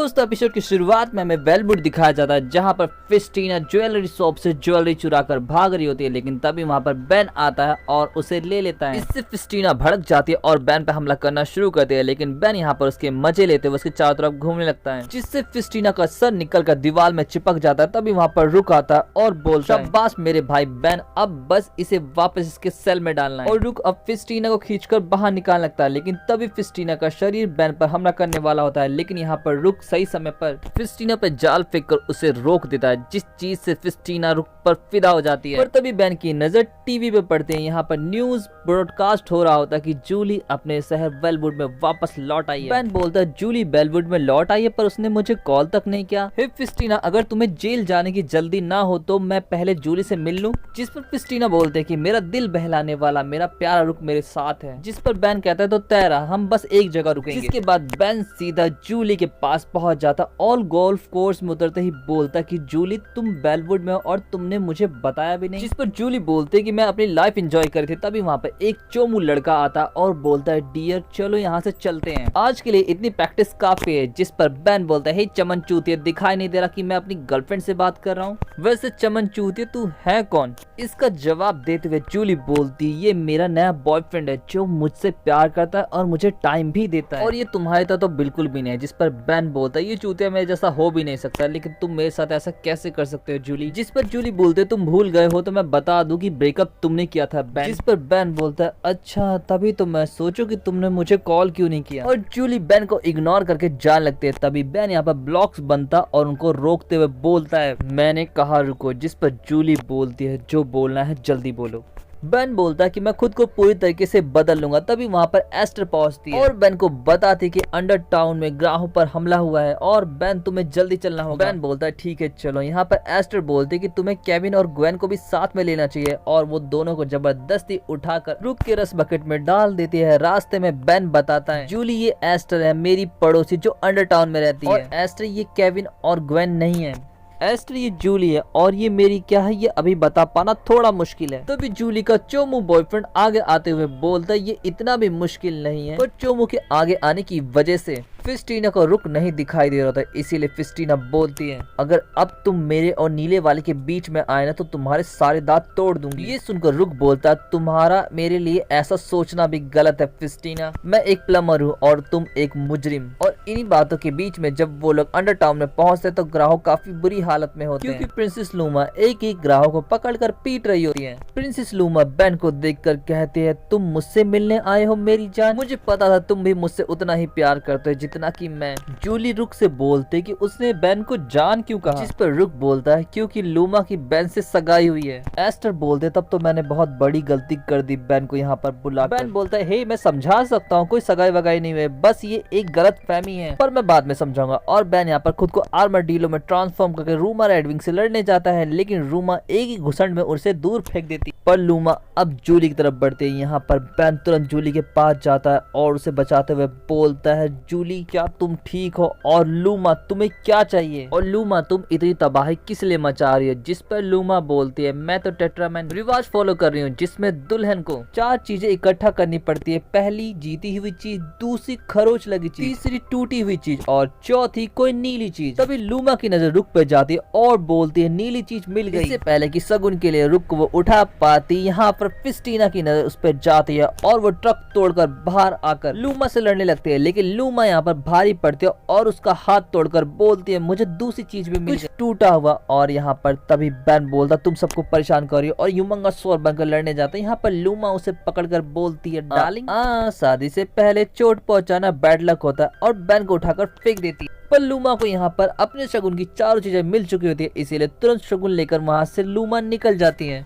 दोस्तों एपिसोड की शुरुआत में हमें वेलवुड दिखाया जाता है जहां पर फिस्टीना ज्वेलरी शॉप से ज्वेलरी चुरा कर भाग रही होती है, लेकिन तभी वहां पर बेन आता है और उसे ले लेता है। इससे फिस्टीना भड़क जाती है और बेन पे हमला करना शुरू करती है, लेकिन बेन यहाँ पर उसके मजे लेते हुए उसके चारों तरफ घूमने लगता है, जिससे फिस्टीना का सर निकल कर दीवार में चिपक जाता है। तभी वहाँ पर रुक आता है और बोलता है, शाबाश मेरे भाई बेन, अब बस इसे वापस इसके सेल में डालना है। और रुक अब फिस्टीना को खींचकर बाहर निकालने लगता है, लेकिन तभी फिस्टीना का शरीर बेन पर हमला करने वाला होता है, लेकिन यहाँ पर रुक सही समय पर फिस्टीना पे जाल फेंक कर उसे रोक देता है, जिस चीज से फिस्टीना रुक पर फिदा हो जाती है। पर तभी बेन की नजर टीवी पे पड़ती है। यहाँ पर न्यूज ब्रॉडकास्ट हो रहा होता है कि जूली अपने शहर वेलवुड में वापस लौट आई है। बेन बोलता है जूली वेलवुड में लौट आई है, पर उसने मुझे कॉल तक नहीं किया। हे फिस्टीना, अगर तुम्हें जेल जाने की जल्दी ना हो तो मैं पहले जूली से मिल लूं। जिस पर फिस्टीना बोलते है कि मेरा दिल बहलाने वाला मेरा प्यारा रुक मेरे साथ है। जिस पर बेन कहता है तो तय रहा, हम बस एक जगह रुकेंगे। जिसके बाद बेन सीधा जूली के पास पहुंच जाता और गोल्फ कोर्स में उतरते ही बोलता कि जूली तुम वेलवुड में हो और तुमने मुझे बताया भी नहीं। जिस पर जूली बोलते कि मैं अपनी लाइफ एंजॉय कर रही थी। तभी वहाँ पर एक चोमू लड़का आता और बोलता है डियर चलो यहाँ से चलते हैं, आज के लिए इतनी प्रैक्टिस काफी है। जिस पर बेन बोलता है हे चमन चूतिया, दिखाई नहीं दे रहा कि मैं अपनी गर्लफ्रेंड से बात कर रहा हूँ? वैसे चमन चूतिया तू है कौन? इसका जवाब देते हुए जूली बोलती ये मेरा नया बॉयफ्रेंड है जो मुझसे प्यार करता है और मुझे टाइम भी देता है, और ये तुम्हारे तो बिल्कुल भी नहीं है। जिस पर बेन बोलता है ये चूतिया मेरे जैसा हो भी नहीं सकता, लेकिन तुम मेरे साथ ऐसा कैसे कर सकते हो जूली? जिस पर जूली बोलते तुम भूल गए हो तो मैं बता दूं कि ब्रेकअप तुमने किया था बेन। जिस पर बेन बोलता है अच्छा तभी तो मैं सोचूं कि तुमने मुझे कॉल क्यों नहीं किया। और जूली बेन को इग्नोर करके जान लगते है। तभी बेन यहाँ पर ब्लॉक्स बनता और उनको रोकते हुए बोलता है मैंने कहा रुको। जिस पर जूली बोलती है जो बोलना है जल्दी बोलो। बेन बोलता है कि मैं खुद को पूरी तरीके से बदल लूंगा। तभी वहाँ पर एस्टर पहुंचती है और बेन को बताती कि अंडर टाउन में ग्राहों पर हमला हुआ है और बेन तुम्हें जल्दी चलना होगा। बेन बोलता है ठीक है चलो। यहाँ पर एस्टर बोलती है कि तुम्हें केविन और ग्वेन को भी साथ में लेना चाहिए, और वो दोनों को जबरदस्ती उठाकर रुक के रस बकेट में डाल देती है। रास्ते में बेन बताता है जूली ये एस्टर है मेरी पड़ोसी जो अंडर टाउन में रहती है, और एस्टर ये केविन और ग्वेन नहीं है। एस्टर ये जूली है और ये मेरी क्या है ये अभी बता पाना थोड़ा मुश्किल है। तभी जूली का चोमू बॉयफ्रेंड आगे आते हुए बोलता है ये इतना भी मुश्किल नहीं है, पर चोमू के आगे आने की वजह से फिस्टीना को रुक नहीं दिखाई दे रहा था, इसीलिए फिस्टीना बोलती है अगर अब तुम मेरे और नीले वाले के बीच में आए ना तो तुम्हारे सारे दांत तोड़ दूंगी। ये सुनकर रुक बोलता है तुम्हारा मेरे लिए ऐसा सोचना भी गलत है फिस्टीना, मैं एक प्लम्बर हूँ और तुम एक मुजरिम। और इन्हीं बातों के बीच में जब वो लोग अंडर टाउन में पहुंचते तो ग्राहक काफी बुरी हालत में होते हैं, क्योंकि प्रिंसेस लूमा एक एक ग्राहक को पकड़कर पीट रही होती है। प्रिंसेस लूमा बेन को देखकर कहते हैं तुम मुझसे मिलने आए हो मेरी जान, मुझे पता था तुम भी मुझसे उतना ही प्यार करते हो जितना कि मैं। जूली रुक से बोलते कि उसने बेन को जान क्यों कहा। जिस पर रुक बोलता है क्योंकि लूमा की बेन से सगाई हुई है। एस्टर बोलते तब तो मैंने बहुत बड़ी गलती कर दी बेन को यहाँ पर बुलाकर। बेन बोलता है हे मैं समझा सकता हूँ, कोई सगाई वगाई नहीं हुई, बस ये एक गलत फहमी है, पर मैं बाद में समझाऊंगा। और बेन यहाँ पर खुद को आर्मडीलो में ट्रांसफॉर्म करके रूमा रेडविंग से लड़ने जाता है, लेकिन रूमा एक ही घुसंड में उसे दूर फेंक देती। पर लूमा अब जूली की तरफ बढ़ते हैं। यहाँ पर बेन तुरंत जूली के पास जाता है और उसे बचाते हुए बोलता है जूली क्या तुम ठीक हो? और लूमा तुम्हें क्या चाहिए? और लूमा तुम इतनी तबाही किस लिए मचा रही हो? जिस पर लूमा बोलती है मैं तो टेट्रामैन रिवाज फॉलो कर रही हूँ जिसमें दुल्हन को 4 चीजें इकट्ठा करनी पड़ती है, पहली जीती हुई चीज, दूसरी खरोच लगी चीज, तीसरी टूटी हुई चीज और चौथी कोई नीली चीज। तभी लूमा की नजर रुक पे जाती है और बोलती है नीली चीज मिल गई। इससे पहले कि शगुन के लिए रुक को वो उठा पाती, यहाँ पर फिस्टीना की नजर उस पर जाती है और वो ट्रक तोड़कर बाहर आकर लूमा से लड़ने लगती है, लेकिन लूमा यहाँ पर भारी पड़ती है और उसका हाथ तोड़कर बोलती है मुझे दूसरी चीज भी मिल गई, टूटा हुआ। और यहाँ पर तभी बेन बोलता तुम सबको परेशान कर रही हो और यूमंगा स्वर बनकर लड़ने जाता है। यहाँ पर लूमा उसे पकड़कर बोलती है डार्लिंग शादी से पहले चोट पहुंचाना बैड लक होता है, और बेन को उठाकर फेंक देती है। पर लूमा को यहाँ पर अपने शगुन की चारों चीजें मिल चुकी होती है, इसीलिए तुरंत शगुन लेकर वहां से लूमा निकल जाती है।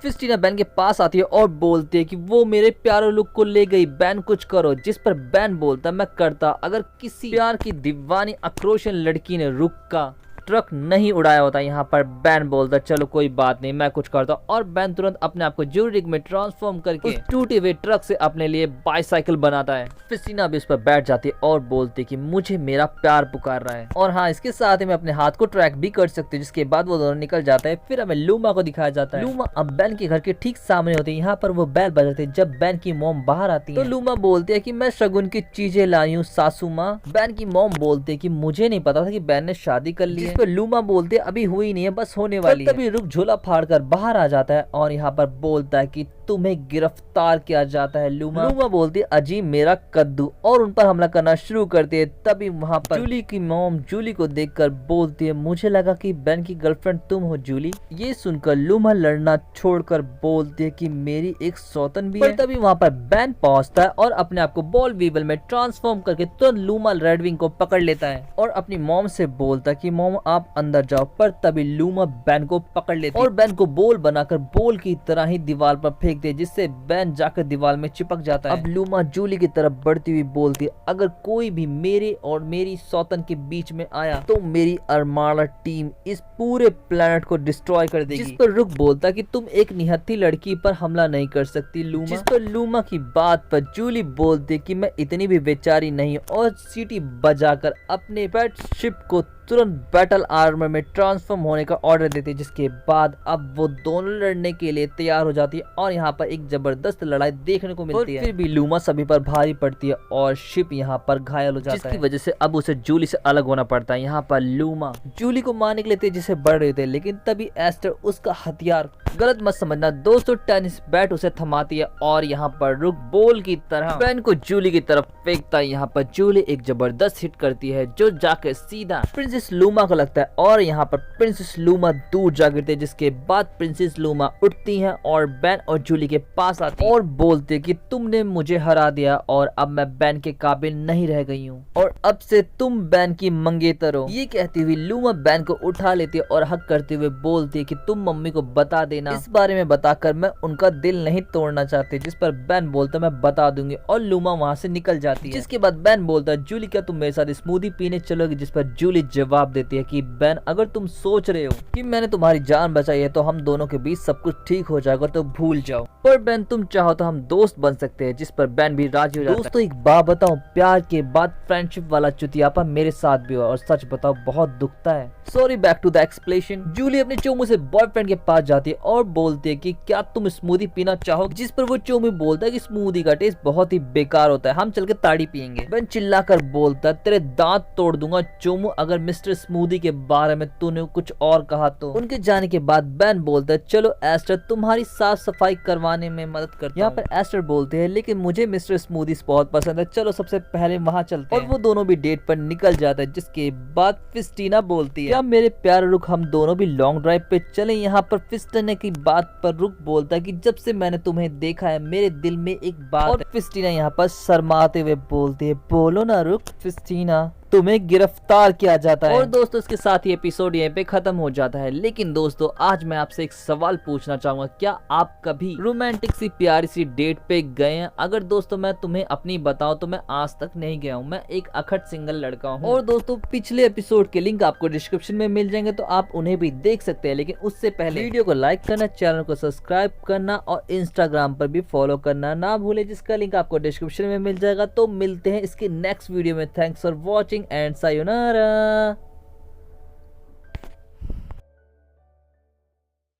फिस्टीना बेन के पास आती है और बोलती है कि वो मेरे प्यारे लुक को ले गई, बेन कुछ करो। जिस पर बेन बोलता मैं करता, अगर किसी प्यार की दीवानी आक्रोशन लड़की ने रुक का ट्रक नहीं उड़ाया होता। यहाँ पर बैन बोलता चलो कोई बात नहीं मैं कुछ करता हूँ, और बैन तुरंत अपने आप को ज्वेलरी रिग में ट्रांसफॉर्म करके उस टूटे हुए ट्रक से अपने लिए बाइसाइकिल बनाता है। क्रिस्टीना भी उस पर बैठ जाती है और बोलती कि मुझे मेरा प्यार पुकार रहा है, और हाँ इसके साथ ही मैं अपने हाथ को ट्रैक भी कर सकती हूँ। जिसके बाद वो दोनों निकल जाता है। फिर हमें लूमा को दिखाया जाता है। लूमा अब बैन के घर के ठीक सामने होती है। यहाँ पर वो बैल बजाते हैं। जब बैन की मॉम बाहर आती है तो लूमा बोलती है कि मैं शगुन की चीजें लाई हूँ सासू माँ। बैन की मॉम बोलती है कि मुझे नहीं पता था कि बैन ने शादी कर ली है। जिस पर लूमा बोलते अभी हुई नहीं है बस होने वाली है। तभी रुक झोला फाड़ कर बाहर आ जाता है और यहाँ पर बोलता है कि तुम्हें गिरफ्तार किया जाता है। लूमा बोलती है अजीब मेरा कद्दू, और उन पर हमला करना शुरू करती है। तभी वहाँ पर जूली की मॉम जूली को देखकर बोलती है मुझे लगा कि बैन की गर्लफ्रेंड तुम हो जूली। ये सुनकर लूमा लड़ना छोड़कर बोलती है कि मेरी एक सौतन भी है। तभी वहाँ पर बैन पहुँचता है और अपने आप को बॉल वीवल में ट्रांसफॉर्म करके तुरंत लूमा रेडविंग को पकड़ लेता है और अपनी मॉम से बोलता है कि मॉम आप अंदर जाओ। पर तभी लूमा बैन को पकड़ लेती है और बैन को बॉल बनाकर बॉल की तरह ही दीवार पर फेंक दे, जिससे बैन जाकर दीवार में चिपक जाता है। अब लूमा जूली की तरफ बढ़ती हुई बोलती है अगर कोई भी मेरे और मेरी सौतन के बीच में आया तो मेरी अरमाड़ा टीम इस पूरे प्लेनेट को डिस्ट्रॉय कर देगी। जिस पर रुक बोलता कि तुम एक निहत्थी लड़की पर हमला नहीं कर सकती लूमा। जिस पर लूमा की बात पर जूली बोलती कि मैं इतनी भी बेचारी नहीं, और सीटी बजाकर अपने पेट शिप को तुरंत बैटल आर्मर में ट्रांसफॉर्म होने का ऑर्डर देती है। जिसके बाद अब वो दोनों लड़ने के लिए तैयार हो जाती है और यहाँ पर एक जबरदस्त लड़ाई देखने को मिलती है। फिर भी लूमा सभी पर भारी पड़ती है और शिप यहाँ पर घायल हो जाता है, जिसकी वजह से अब उसे जूली से अलग होना पड़ता है। यहाँ पर लूमा जूली को मारने के लिए तेजी से बढ़ रहे थे, लेकिन तभी एस्टर उसका हथियार, गलत मत समझना दोस्तों, टेनिस बैट उसे थमाती है और यहाँ पर रुक बॉल की तरह बैन को जूली की तरफ फेंकता है। यहाँ पर जूली एक जबरदस्त हिट करती है जो जाकर सीधा प्रिंसेस लूमा को लगता है और यहाँ पर प्रिंसेस लूमा दूर जा गिरती है। जिसके बाद प्रिंसेस लूमा उठती हैं और बैन और जूली के पास आती है और बोलती है कि तुमने मुझे हरा दिया और अब मैं बैन के काबिल नहीं रह गई हूँ और अब से तुम बैन की मंगेतर हो। ये कहती हुई लूमा बैन को उठा लेती है और हक करते हुए बोलती है कि तुम मम्मी को बता देना, इस बारे में बताकर मैं उनका दिल नहीं तोड़ना चाहती। जिस पर बैन बोलता मैं बता दूंगी और लूमा वहाँ से निकल जाती है। जिसके बाद बैन बोलता है जूली क्या तुम मेरे साथ स्मूदी पीने चलोगी? जिस पर जूली जवाब देती है कि बैन अगर तुम सोच रहे हो कि मैंने तुम्हारी जान बचाई है तो हम दोनों के बीच सब कुछ ठीक हो जाएगा तो भूल जाओ, पर बैन तुम चाहो तो हम दोस्त बन सकते हैं। जिस पर बैन भी राजी हो जाता है। दोस्तों एक बात बताऊं, प्यार के बाद फ्रेंडशिप वाला चुतियापा मेरे साथ भी हुआ और सच बताओ बहुत दुखता है। Sorry back to the explanation. Julie अपने चोमू से बॉयफ्रेंड के पास जाती है और बोलती है कि क्या तुम स्मूदी पीना चाहो? जिस पर वो चोमू बोलता है कि स्मूदी का टेस्ट बहुत ही बेकार होता है, हम चल के ताड़ी पियेंगे। बैन चिल्लाकर बोलता है तेरे दांत तोड़ दूंगा चोमू अगर मिस्टर स्मूदी के बारे में तूने कुछ और कहा तो। उनके जाने के बाद बैन बोलता है चलो एस्टर तुम्हारी साफ सफाई करवाने में मदद करता हूं। यहाँ पर एस्टर बोलते हैं लेकिन मुझे मिस्टर स्मूदी बहुत पसंद है, चलो सबसे पहले वहाँ चलते हैं। और वो दोनों भी डेट पर निकल जाता है। जिसके बाद क्रिस्टीना बोलती है क्या मेरे प्यारे रुक हम दोनों भी लॉन्ग ड्राइव पे चले? यहाँ पर क्रिस्टीना की बात पर रुक बोलता है कि जब से मैंने तुम्हें देखा है मेरे दिल में एक बात। और क्रिस्टीना यहाँ पर शर्माते हुए बोलती है बोलो ना रुक। क्रिस्टीना तुम्हें गिरफ्तार किया जाता है। और दोस्तों इसके साथ ही एपिसोड यहीं पे खत्म हो जाता है। लेकिन दोस्तों आज मैं आपसे एक सवाल पूछना चाहूंगा, क्या आप कभी रोमांटिक सी प्यारी सी डेट पे गए हैं? अगर दोस्तों मैं तुम्हें अपनी बताऊं तो मैं आज तक नहीं गया हूं, मैं एक अखट सिंगल लड़का हूं। और दोस्तों पिछले एपिसोड के लिंक आपको डिस्क्रिप्शन में मिल जाएंगे तो आप उन्हें भी देख सकते हैं। लेकिन उससे पहले वीडियो को लाइक करना, चैनल को सब्सक्राइब करना और इंस्टाग्राम पर भी फॉलो करना ना भूले, जिसका लिंक आपको डिस्क्रिप्शन में मिल जाएगा। तो मिलते हैं इसके नेक्स्ट वीडियो में। Thanks for watching and sayonara.